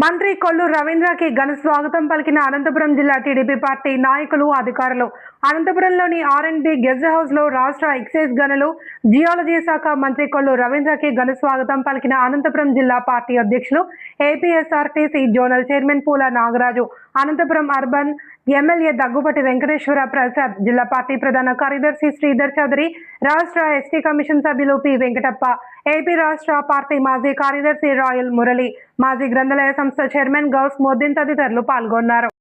మంత్రి కొల్లు రవీంద్రకి ఘన స్వాగతం పలికిన అనంతపురం జిల్లా టీడీపీ పార్టీ నాయకులు, అధికారులు. అనంతపురంలోని ఆర్&బి గెస్ట్ హౌస్ లో రాష్ట్ర ఎక్సైజ్ గనులు, జియాలజీ శాఖ మంత్రి కొల్లు రవీంద్రకి ఘన స్వాగతం పలికిన అనంతపురం జిల్లా పార్టీ అధ్యక్షులు, ఏపీఎస్ఆర్టీసీ జోనల్ చైర్మన్ పూల నాగరాజు, అనంతపురం అర్బన్ ఎమ్మెల్యే దగ్గుబాటి వెంకటేశ్వర ప్రసాద్, జిల్లా పార్టీ ప్రధాన కార్యదర్శి శ్రీధర్ చౌదరి, రాష్ట్ర ఎస్టీ కమిషన్ సభ్యులు పి వెంకటప్ప, ఏపీ రాష్ట్ర పార్టీ మాజీ కార్యదర్శి రాయల్ మురళి, మాజీ గ్రంథాలయ సంస్థ చైర్మన్ గౌస్ మోద్దీన్ తదితరులు పాల్గొన్నారు.